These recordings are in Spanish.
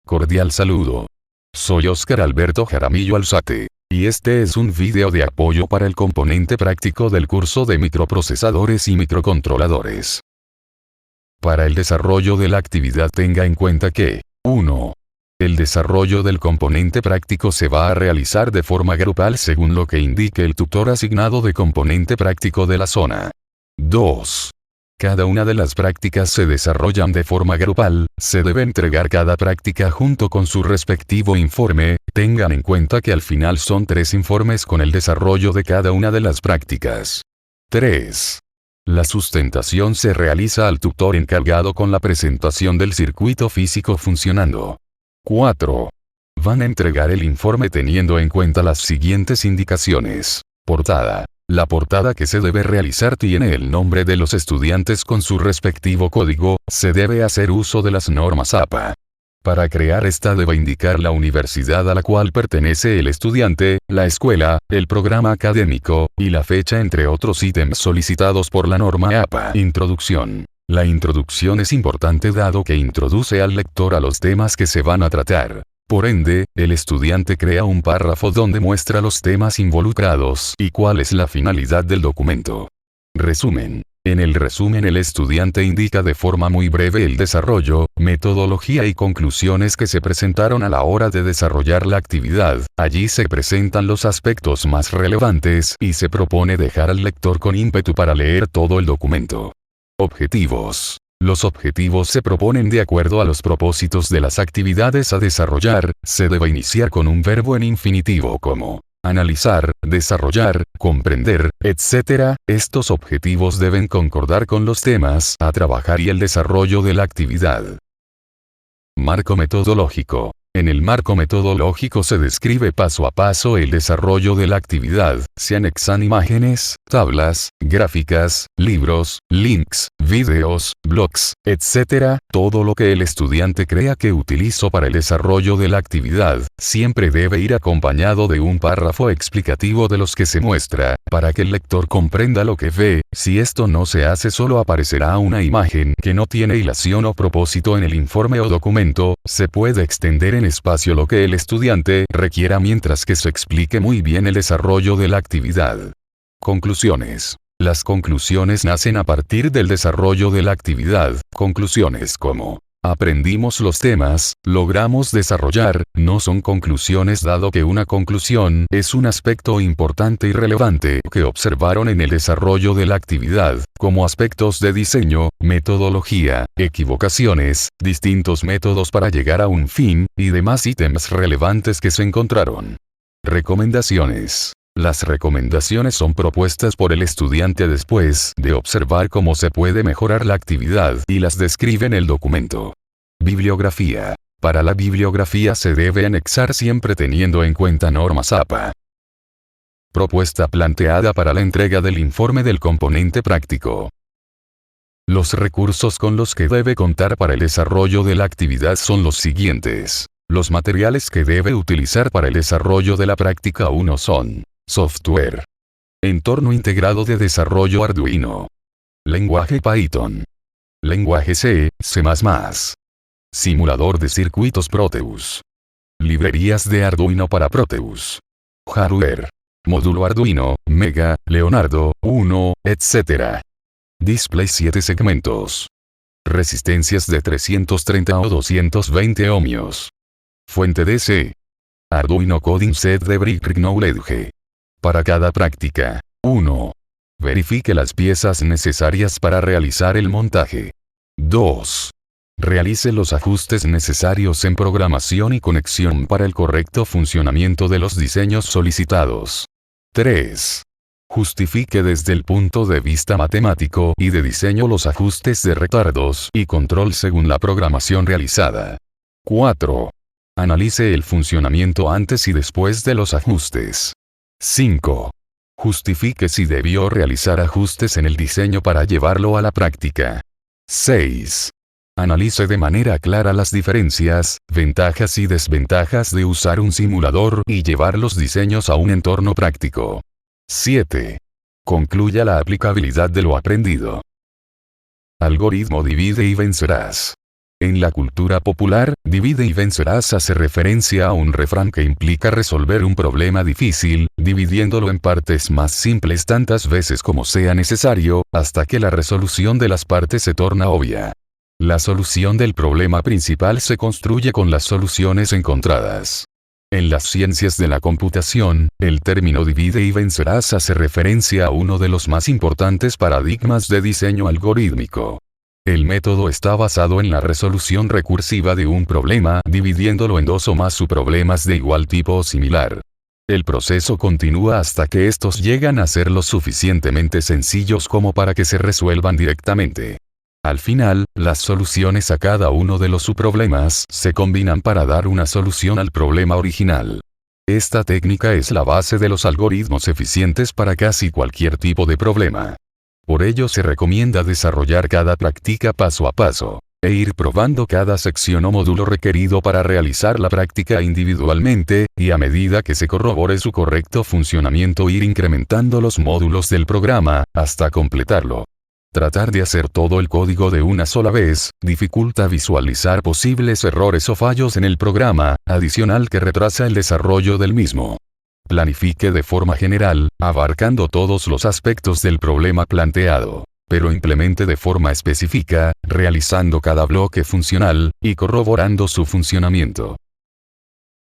Cordial saludo. Soy Óscar Alberto Jaramillo Alzate, y este es un video de apoyo para el componente práctico del curso de microprocesadores y microcontroladores. Para el desarrollo de la actividad tenga en cuenta que, 1. El desarrollo del componente práctico se va a realizar de forma grupal según lo que indique el tutor asignado de componente práctico de la zona. 2. Cada una de las prácticas se desarrollan de forma grupal, se debe entregar cada práctica junto con su respectivo informe, tengan en cuenta que al final son 3 informes con el desarrollo de cada una de las prácticas. 3. La sustentación se realiza al tutor encargado con la presentación del circuito físico funcionando. 4. Van a entregar el informe teniendo en cuenta las siguientes indicaciones. Portada. La portada que se debe realizar tiene el nombre de los estudiantes con su respectivo código, se debe hacer uso de las normas APA. Para crear esta debe indicar la universidad a la cual pertenece el estudiante, la escuela, el programa académico, y la fecha entre otros ítems solicitados por la norma APA. Introducción. La introducción es importante dado que introduce al lector a los temas que se van a tratar. Por ende, el estudiante crea un párrafo donde muestra los temas involucrados y cuál es la finalidad del documento. Resumen. En el resumen el estudiante indica de forma muy breve el desarrollo, metodología y conclusiones que se presentaron a la hora de desarrollar la actividad. Allí se presentan los aspectos más relevantes y se propone dejar al lector con ímpetu para leer todo el documento. Objetivos. Los objetivos se proponen de acuerdo a los propósitos de las actividades a desarrollar, se debe iniciar con un verbo en infinitivo como analizar, desarrollar, comprender, etc. Estos objetivos deben concordar con los temas a trabajar y el desarrollo de la actividad. Marco metodológico. En el marco metodológico se describe paso a paso el desarrollo de la actividad, se anexan imágenes, tablas, gráficas, libros, links, videos, blogs, etc. Todo lo que el estudiante crea que utilizó para el desarrollo de la actividad, siempre debe ir acompañado de un párrafo explicativo de los que se muestra, para que el lector comprenda lo que ve. Si esto no se hace solo aparecerá una imagen que no tiene hilación o propósito en el informe o documento, se puede extender en espacio lo que el estudiante requiera mientras que se explique muy bien el desarrollo de la actividad. Conclusiones. Las conclusiones nacen a partir del desarrollo de la actividad. Conclusiones como aprendimos los temas, logramos desarrollar, no son conclusiones dado que una conclusión es un aspecto importante y relevante que observaron en el desarrollo de la actividad, como aspectos de diseño, metodología, equivocaciones, distintos métodos para llegar a un fin, y demás ítems relevantes que se encontraron. Recomendaciones. Las recomendaciones son propuestas por el estudiante después de observar cómo se puede mejorar la actividad y las describe en el documento. Bibliografía. Para la bibliografía se debe anexar siempre teniendo en cuenta normas APA. Propuesta planteada para la entrega del informe del componente práctico. Los recursos con los que debe contar para el desarrollo de la actividad son los siguientes. Los materiales que debe utilizar para el desarrollo de la práctica 1 son software. Entorno integrado de desarrollo Arduino. Lenguaje Python. Lenguaje C, C++. Simulador de circuitos Proteus. Librerías de Arduino para Proteus. Hardware. Módulo Arduino, Mega, Leonardo, 1, etc. Display 7 segmentos. Resistencias de 330 o 220 ohmios. Fuente DC. Arduino Coding Set de Brick Knowledge. Para cada práctica. 1. Verifique las piezas necesarias para realizar el montaje. 2. Realice los ajustes necesarios en programación y conexión para el correcto funcionamiento de los diseños solicitados. 3. Justifique desde el punto de vista matemático y de diseño los ajustes de retardos y control según la programación realizada. 4. Analice el funcionamiento antes y después de los ajustes. 5. Justifique si debió realizar ajustes en el diseño para llevarlo a la práctica. 6. Analice de manera clara las diferencias, ventajas y desventajas de usar un simulador y llevar los diseños a un entorno práctico. 7. Concluya la aplicabilidad de lo aprendido. Algoritmo divide y vencerás. En la cultura popular, divide y vencerás hace referencia a un refrán que implica resolver un problema difícil, dividiéndolo en partes más simples tantas veces como sea necesario, hasta que la resolución de las partes se torna obvia. La solución del problema principal se construye con las soluciones encontradas. En las ciencias de la computación, el término divide y vencerás hace referencia a uno de los más importantes paradigmas de diseño algorítmico. El método está basado en la resolución recursiva de un problema, dividiéndolo en dos o más subproblemas de igual tipo o similar. El proceso continúa hasta que estos llegan a ser lo suficientemente sencillos como para que se resuelvan directamente. Al final, las soluciones a cada uno de los subproblemas se combinan para dar una solución al problema original. Esta técnica es la base de los algoritmos eficientes para casi cualquier tipo de problema. Por ello se recomienda desarrollar cada práctica paso a paso, e ir probando cada sección o módulo requerido para realizar la práctica individualmente, y a medida que se corrobore su correcto funcionamiento ir incrementando los módulos del programa, hasta completarlo. Tratar de hacer todo el código de una sola vez, dificulta visualizar posibles errores o fallos en el programa, adicional que retrasa el desarrollo del mismo. Planifique de forma general, abarcando todos los aspectos del problema planteado, pero implemente de forma específica, realizando cada bloque funcional, y corroborando su funcionamiento.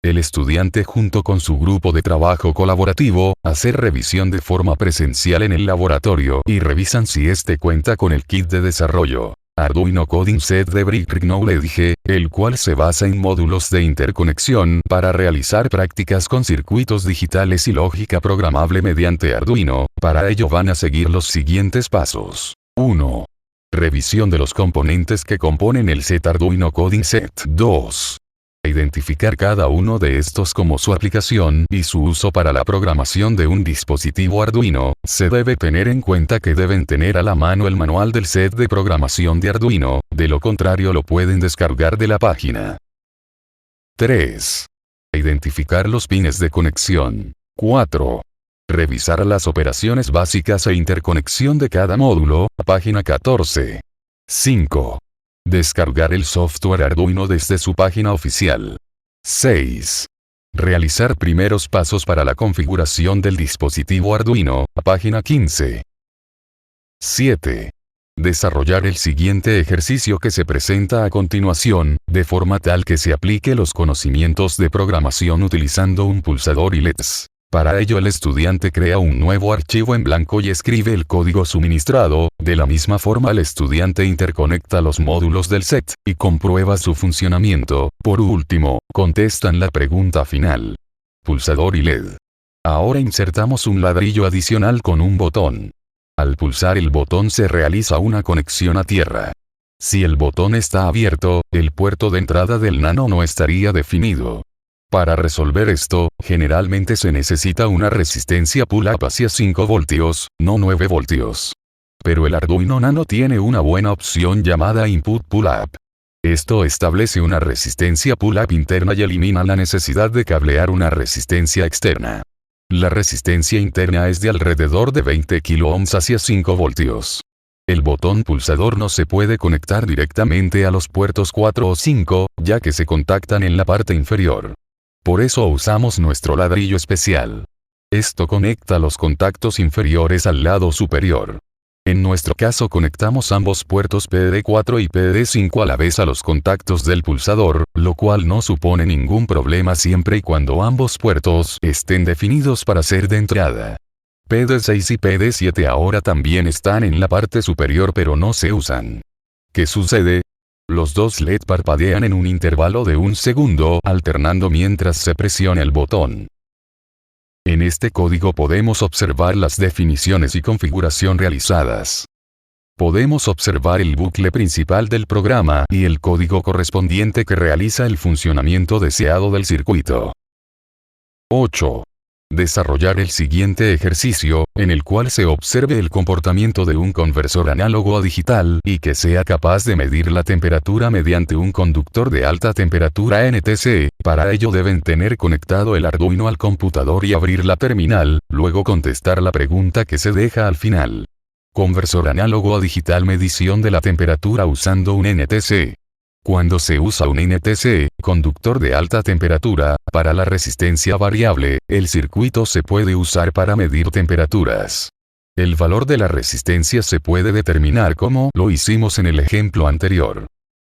El estudiante junto con su grupo de trabajo colaborativo, hacer revisión de forma presencial en el laboratorio y revisan si este cuenta con el kit de desarrollo Arduino Coding Set de Brick Knowledge, el cual se basa en módulos de interconexión para realizar prácticas con circuitos digitales y lógica programable mediante Arduino. Para ello van a seguir los siguientes pasos. 1. Revisión de los componentes que componen el set Arduino Coding Set. 2. Identificar cada uno de estos como su aplicación y su uso para la programación de un dispositivo Arduino. Se debe tener en cuenta que deben tener a la mano el manual del set de programación de Arduino, de lo contrario lo pueden descargar de la página. 3. Identificar los pines de conexión. 4. Revisar las operaciones básicas e interconexión de cada módulo, página 14. 5. Descargar el software Arduino desde su página oficial. 6. Realizar primeros pasos para la configuración del dispositivo Arduino, página 15. 7. Desarrollar el siguiente ejercicio que se presenta a continuación, de forma tal que se aplique los conocimientos de programación utilizando un pulsador y LEDs. Para ello el estudiante crea un nuevo archivo en blanco y escribe el código suministrado. De la misma forma el estudiante interconecta los módulos del set, y comprueba su funcionamiento. Por último, contestan la pregunta final. Pulsador y LED. Ahora insertamos un ladrillo adicional con un botón. Al pulsar el botón se realiza una conexión a tierra. Si el botón está abierto, el puerto de entrada del nano no estaría definido. Para resolver esto, generalmente se necesita una resistencia pull-up hacia 5 voltios, no 9 voltios. Pero el Arduino Nano tiene una buena opción llamada Input Pull-up. Esto establece una resistencia pull-up interna y elimina la necesidad de cablear una resistencia externa. La resistencia interna es de alrededor de 20 kΩ hacia 5 voltios. El botón pulsador no se puede conectar directamente a los puertos 4 o 5, ya que se contactan en la parte inferior. Por eso usamos nuestro ladrillo especial. Esto conecta los contactos inferiores al lado superior. En nuestro caso conectamos ambos puertos PD4 y PD5 a la vez a los contactos del pulsador, lo cual no supone ningún problema siempre y cuando ambos puertos estén definidos para ser de entrada. PD6 y PD7 ahora también están en la parte superior pero no se usan. ¿Qué sucede? Los dos LED parpadean en un intervalo de 1 segundo, alternando mientras se presiona el botón. En este código podemos observar las definiciones y configuración realizadas. Podemos observar el bucle principal del programa y el código correspondiente que realiza el funcionamiento deseado del circuito. 8. Desarrollar el siguiente ejercicio, en el cual se observe el comportamiento de un conversor análogo a digital y que sea capaz de medir la temperatura mediante un conductor de alta temperatura NTC. Para ello deben tener conectado el Arduino al computador y abrir la terminal, luego contestar la pregunta que se deja al final. Conversor análogo a digital medición de la temperatura usando un NTC. Cuando se usa un NTC, conductor de alta temperatura, para la resistencia variable, el circuito se puede usar para medir temperaturas. El valor de la resistencia se puede determinar como lo hicimos en el ejemplo anterior.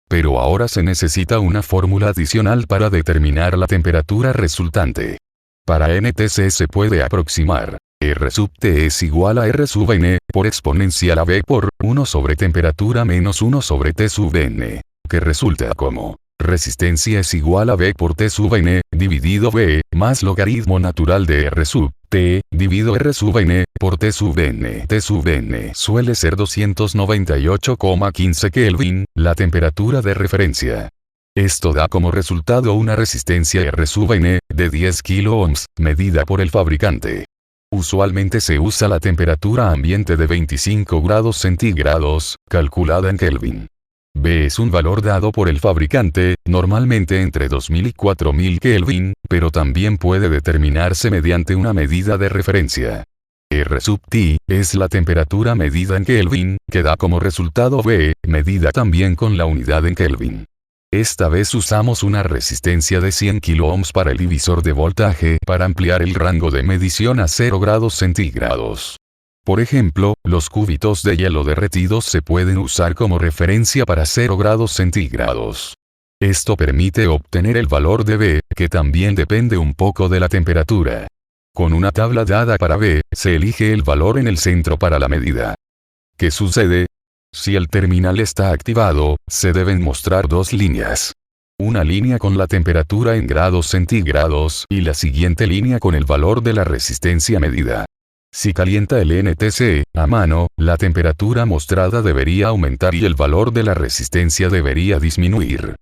Pero ahora se necesita una fórmula adicional para determinar la temperatura resultante. Para NTC se puede aproximar. R sub T es igual a R sub N, por exponencial a V por 1 sobre temperatura menos 1 sobre T sub N. Que resulta como resistencia es igual a V por T sub N, dividido V, más logaritmo natural de R sub T, dividido R sub N, por T sub N. T sub N suele ser 298,15 Kelvin, la temperatura de referencia. Esto da como resultado una resistencia R sub N, de 10 kiloohms, medida por el fabricante. Usualmente se usa la temperatura ambiente de 25 grados centígrados, calculada en Kelvin. B es un valor dado por el fabricante, normalmente entre 2000 y 4000 Kelvin, pero también puede determinarse mediante una medida de referencia. R sub T es la temperatura medida en Kelvin, que da como resultado B, medida también con la unidad en Kelvin. Esta vez usamos una resistencia de 100 kiloohms para el divisor de voltaje para ampliar el rango de medición a 0 grados centígrados. Por ejemplo, los cubitos de hielo derretidos se pueden usar como referencia para 0 grados centígrados. Esto permite obtener el valor de B, que también depende un poco de la temperatura. Con una tabla dada para B, se elige el valor en el centro para la medida. ¿Qué sucede? Si el terminal está activado, se deben mostrar dos líneas. Una línea con la temperatura en grados centígrados y la siguiente línea con el valor de la resistencia medida. Si calienta el NTC a mano, la temperatura mostrada debería aumentar y el valor de la resistencia debería disminuir.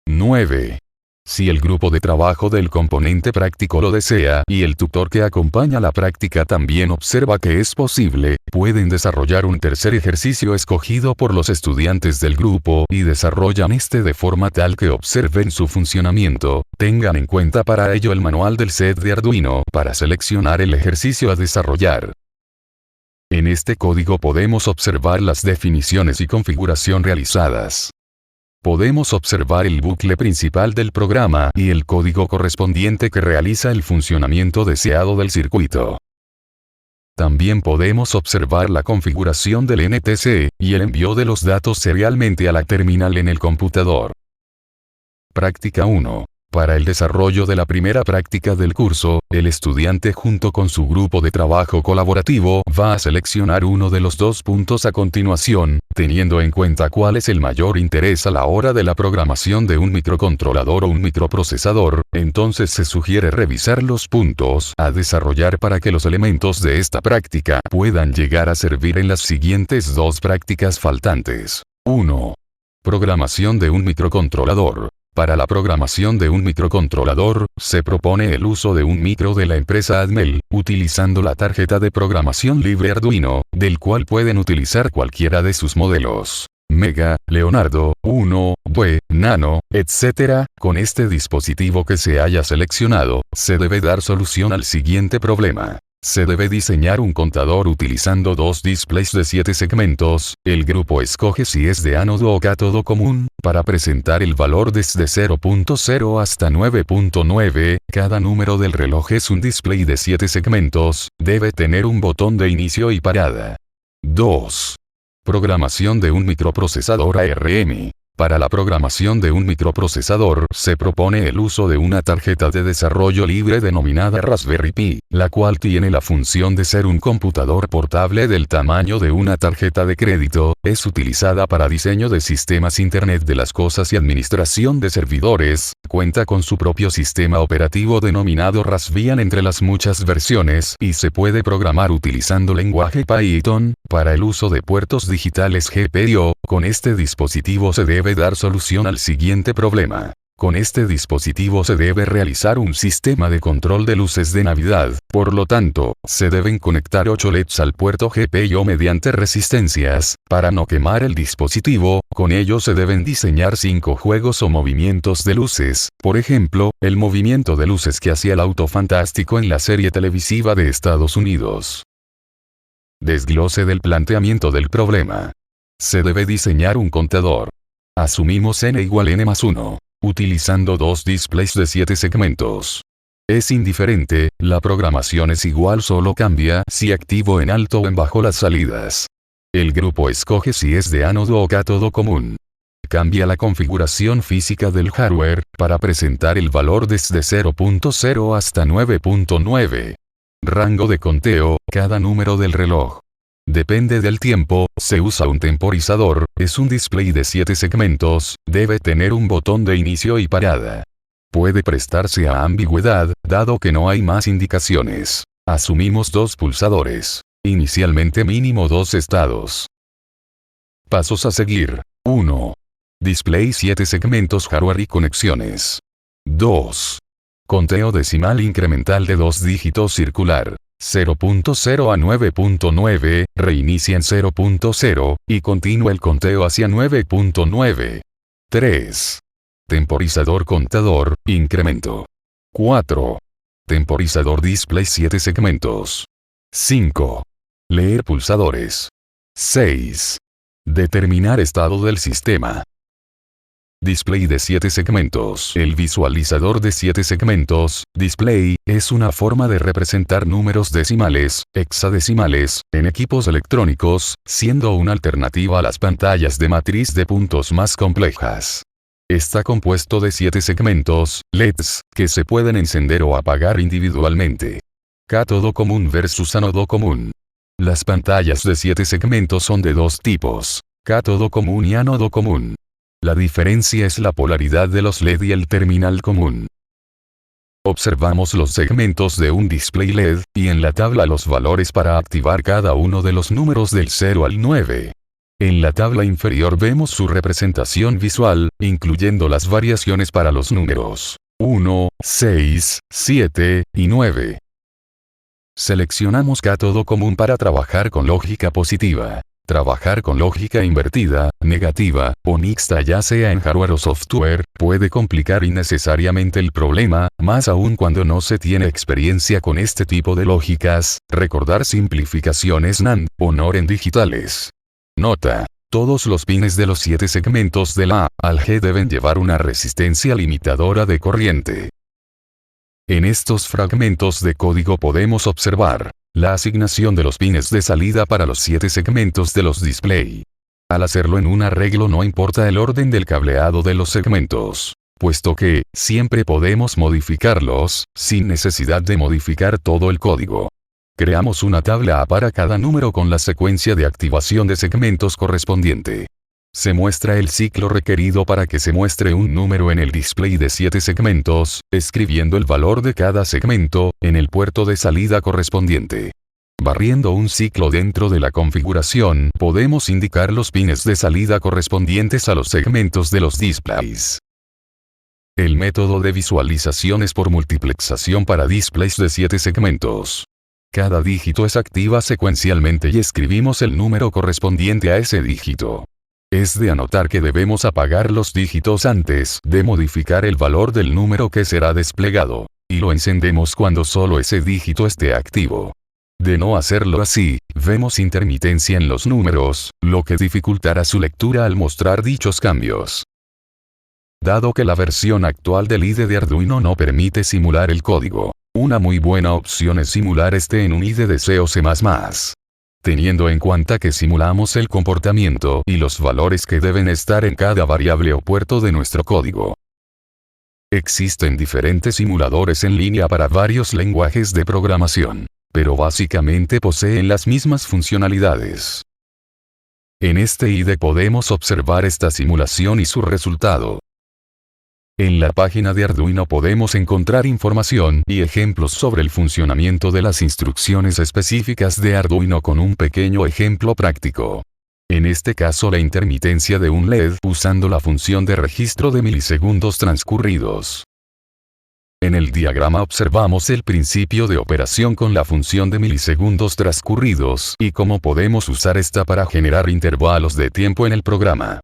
9. Si el grupo de trabajo del componente práctico lo desea y el tutor que acompaña la práctica también observa que es posible, pueden desarrollar un tercer ejercicio escogido por los estudiantes del grupo y desarrollan este de forma tal que observen su funcionamiento. Tengan en cuenta para ello el manual del set de Arduino para seleccionar el ejercicio a desarrollar. En este código podemos observar las definiciones y configuración realizadas. Podemos observar el bucle principal del programa y el código correspondiente que realiza el funcionamiento deseado del circuito. También podemos observar la configuración del NTC y el envío de los datos serialmente a la terminal en el computador. Práctica 1. Para el desarrollo de la primera práctica del curso, el estudiante junto con su grupo de trabajo colaborativo va a seleccionar uno de los dos puntos a continuación, teniendo en cuenta cuál es el mayor interés a la hora de la programación de un microcontrolador o un microprocesador. Entonces se sugiere revisar los puntos a desarrollar para que los elementos de esta práctica puedan llegar a servir en las siguientes dos prácticas faltantes. 1. Programación de un microcontrolador. Para la programación de un microcontrolador, se propone el uso de un micro de la empresa Atmel, utilizando la tarjeta de programación libre Arduino, del cual pueden utilizar cualquiera de sus modelos. Mega, Leonardo, 1, W, Nano, etc. Con este dispositivo que se haya seleccionado, se debe dar solución al siguiente problema. Se debe diseñar un contador utilizando dos displays de 7 segmentos. El grupo escoge si es de ánodo o cátodo común, para presentar el valor desde 0.0 hasta 9.9. Cada número del reloj es un display de 7 segmentos, debe tener un botón de inicio y parada. 2. Programación de un microprocesador ARM. Para la programación de un microprocesador, se propone el uso de una tarjeta de desarrollo libre denominada Raspberry Pi, la cual tiene la función de ser un computador portable del tamaño de una tarjeta de crédito. Es utilizada para diseño de sistemas Internet de las cosas y administración de servidores. Cuenta con su propio sistema operativo denominado Raspbian entre las muchas versiones y se puede programar utilizando lenguaje Python. Para el uso de puertos digitales GPIO, con este dispositivo se debe dar solución al siguiente problema. Con este dispositivo se debe realizar un sistema de control de luces de Navidad, por lo tanto, se deben conectar 8 LEDs al puerto GPIO mediante resistencias, para no quemar el dispositivo. Con ello se deben diseñar 5 juegos o movimientos de luces, por ejemplo, el movimiento de luces que hacía el auto fantástico en la serie televisiva de Estados Unidos. Desglose del planteamiento del problema. Se debe diseñar un contador. Asumimos n igual n más 1, utilizando dos displays de 7 segmentos. Es indiferente, la programación es igual, solo cambia si activo en alto o en bajo las salidas. El grupo escoge si es de ánodo o cátodo común. Cambia la configuración física del hardware, para presentar el valor desde 0.0 hasta 9.9. Rango de conteo, cada número del reloj. Depende del tiempo, se usa un temporizador, es un display de 7 segmentos, debe tener un botón de inicio y parada. Puede prestarse a ambigüedad, dado que no hay más indicaciones. Asumimos dos pulsadores. Inicialmente mínimo 2 estados. Pasos a seguir. 1. Display 7 segmentos hardware y conexiones. 2. Conteo decimal incremental de 2 dígitos circular. 0.0 a 9.9, reinicia en 0.0, y continúa el conteo hacia 9.9. 3. Temporizador contador, incremento. 4. Temporizador display 7 segmentos. 5. Leer pulsadores. 6. Determinar estado del sistema. Display de 7 segmentos. El visualizador de 7 segmentos, display, es una forma de representar números decimales, hexadecimales, en equipos electrónicos, siendo una alternativa a las pantallas de matriz de puntos más complejas. Está compuesto de 7 segmentos, LEDs, que se pueden encender o apagar individualmente. Cátodo común versus ánodo común. Las pantallas de 7 segmentos son de dos tipos, cátodo común y ánodo común. La diferencia es la polaridad de los LED y el terminal común. Observamos los segmentos de un display LED, y en la tabla los valores para activar cada uno de los números del 0 al 9. En la tabla inferior vemos su representación visual, incluyendo las variaciones para los números 1, 6, 7 y 9. Seleccionamos cátodo común para trabajar con lógica positiva. Trabajar con lógica invertida, negativa, o mixta, ya sea en hardware o software, puede complicar innecesariamente el problema, más aún cuando no se tiene experiencia con este tipo de lógicas. Recordar simplificaciones NAND, o NOR en digitales. Nota: todos los pines de los 7 segmentos de la A al G deben llevar una resistencia limitadora de corriente. En estos fragmentos de código podemos observar la asignación de los pines de salida para los 7 segmentos de los display. Al hacerlo en un arreglo no importa el orden del cableado de los segmentos, puesto que siempre podemos modificarlos, sin necesidad de modificar todo el código. Creamos una tabla A para cada número con la secuencia de activación de segmentos correspondiente. Se muestra el ciclo requerido para que se muestre un número en el display de 7 segmentos, escribiendo el valor de cada segmento, en el puerto de salida correspondiente. Barriendo un ciclo dentro de la configuración, podemos indicar los pines de salida correspondientes a los segmentos de los displays. El método de visualización es por multiplexación para displays de 7 segmentos. Cada dígito es activa secuencialmente y escribimos el número correspondiente a ese dígito. Es de anotar que debemos apagar los dígitos antes de modificar el valor del número que será desplegado, y lo encendemos cuando solo ese dígito esté activo. De no hacerlo así, vemos intermitencia en los números, lo que dificultará su lectura al mostrar dichos cambios. Dado que la versión actual del IDE de Arduino no permite simular el código, una muy buena opción es simular este en un IDE de C o C++. Teniendo en cuenta que simulamos el comportamiento y los valores que deben estar en cada variable o puerto de nuestro código. Existen diferentes simuladores en línea para varios lenguajes de programación, pero básicamente poseen las mismas funcionalidades. En este IDE podemos observar esta simulación y su resultado. En la página de Arduino podemos encontrar información y ejemplos sobre el funcionamiento de las instrucciones específicas de Arduino con un pequeño ejemplo práctico. En este caso la intermitencia de un LED usando la función de registro de milisegundos transcurridos. En el diagrama observamos el principio de operación con la función de milisegundos transcurridos y cómo podemos usar esta para generar intervalos de tiempo en el programa.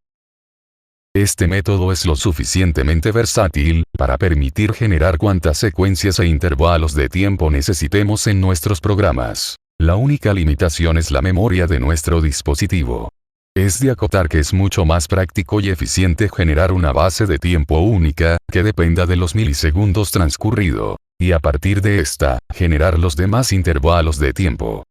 Este método es lo suficientemente versátil para permitir generar cuantas secuencias e intervalos de tiempo necesitemos en nuestros programas. La única limitación es la memoria de nuestro dispositivo. Es de acotar que es mucho más práctico y eficiente generar una base de tiempo única, que dependa de los milisegundos transcurrido, y a partir de esta, generar los demás intervalos de tiempo.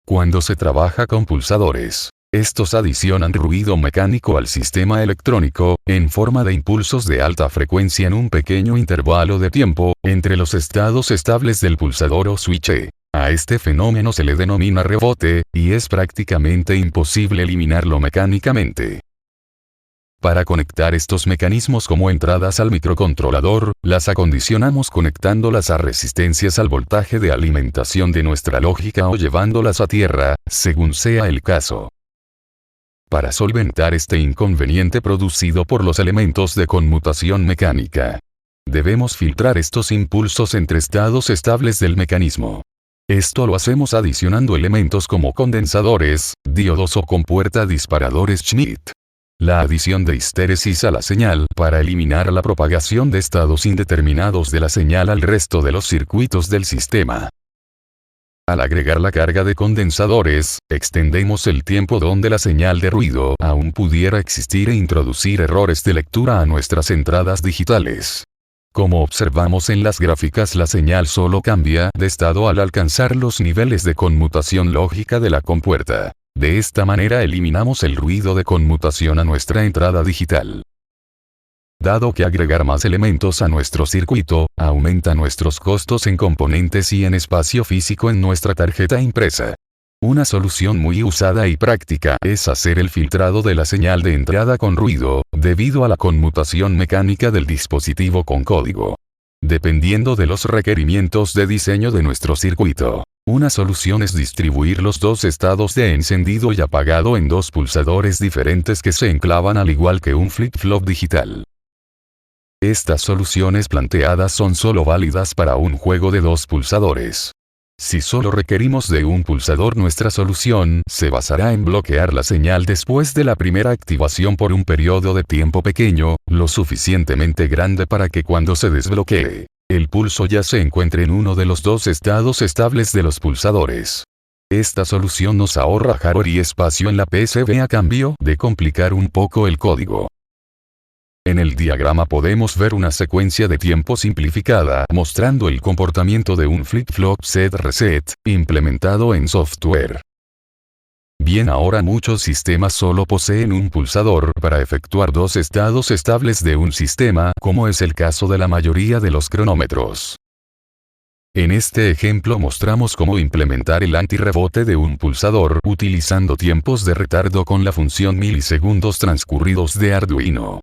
Cuando se trabaja con pulsadores, estos adicionan ruido mecánico al sistema electrónico, en forma de impulsos de alta frecuencia en un pequeño intervalo de tiempo, entre los estados estables del pulsador o switch. A este fenómeno se le denomina rebote, y es prácticamente imposible eliminarlo mecánicamente. Para conectar estos mecanismos como entradas al microcontrolador, las acondicionamos conectándolas a resistencias al voltaje de alimentación de nuestra lógica o llevándolas a tierra, según sea el caso. Para solventar este inconveniente producido por los elementos de conmutación mecánica, debemos filtrar estos impulsos entre estados estables del mecanismo. Esto lo hacemos adicionando elementos como condensadores, diodos o compuerta disparadores Schmitt. La adición de histéresis a la señal para eliminar la propagación de estados indeterminados de la señal al resto de los circuitos del sistema. Al agregar la carga de condensadores, extendemos el tiempo donde la señal de ruido aún pudiera existir e introducir errores de lectura a nuestras entradas digitales. Como observamos en las gráficas, la señal solo cambia de estado al alcanzar los niveles de conmutación lógica de la compuerta. De esta manera eliminamos el ruido de conmutación a nuestra entrada digital. Dado que agregar más elementos a nuestro circuito, aumenta nuestros costos en componentes y en espacio físico en nuestra tarjeta impresa. Una solución muy usada y práctica es hacer el filtrado de la señal de entrada con ruido, debido a la conmutación mecánica del dispositivo con código. Dependiendo de los requerimientos de diseño de nuestro circuito, una solución es distribuir los dos estados de encendido y apagado en dos pulsadores diferentes que se enclavan al igual que un flip-flop digital. Estas soluciones planteadas son solo válidas para un juego de dos pulsadores. Si solo requerimos de un pulsador, nuestra solución se basará en bloquear la señal después de la primera activación por un periodo de tiempo pequeño, lo suficientemente grande para que cuando se desbloquee, el pulso ya se encuentre en uno de los dos estados estables de los pulsadores. Esta solución nos ahorra hardware y espacio en la PCB a cambio de complicar un poco el código. En el diagrama podemos ver una secuencia de tiempo simplificada mostrando el comportamiento de un flip-flop set-reset, implementado en software. Bien, ahora muchos sistemas solo poseen un pulsador para efectuar dos estados estables de un sistema, como es el caso de la mayoría de los cronómetros. En este ejemplo mostramos cómo implementar el antirrebote de un pulsador utilizando tiempos de retardo con la función milisegundos transcurridos de Arduino.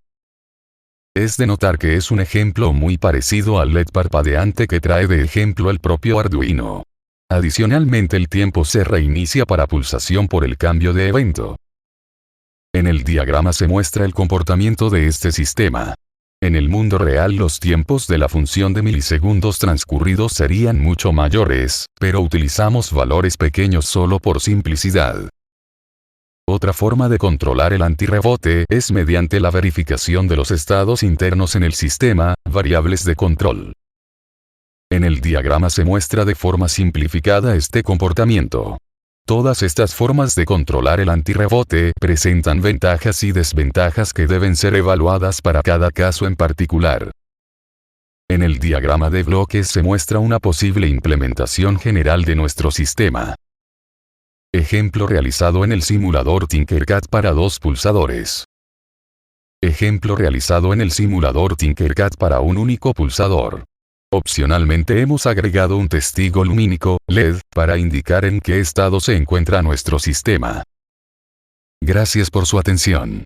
Es de notar que es un ejemplo muy parecido al LED parpadeante que trae de ejemplo el propio Arduino. Adicionalmente, el tiempo se reinicia para pulsación por el cambio de evento. En el diagrama se muestra el comportamiento de este sistema. En el mundo real los tiempos de la función de milisegundos transcurridos serían mucho mayores, pero utilizamos valores pequeños solo por simplicidad. Otra forma de controlar el antirrebote es mediante la verificación de los estados internos en el sistema, variables de control. En el diagrama se muestra de forma simplificada este comportamiento. Todas estas formas de controlar el antirrebote presentan ventajas y desventajas que deben ser evaluadas para cada caso en particular. En el diagrama de bloques se muestra una posible implementación general de nuestro sistema. Ejemplo realizado en el simulador Tinkercad para dos pulsadores. Ejemplo realizado en el simulador Tinkercad para un único pulsador. Opcionalmente hemos agregado un testigo lumínico, LED, para indicar en qué estado se encuentra nuestro sistema. Gracias por su atención.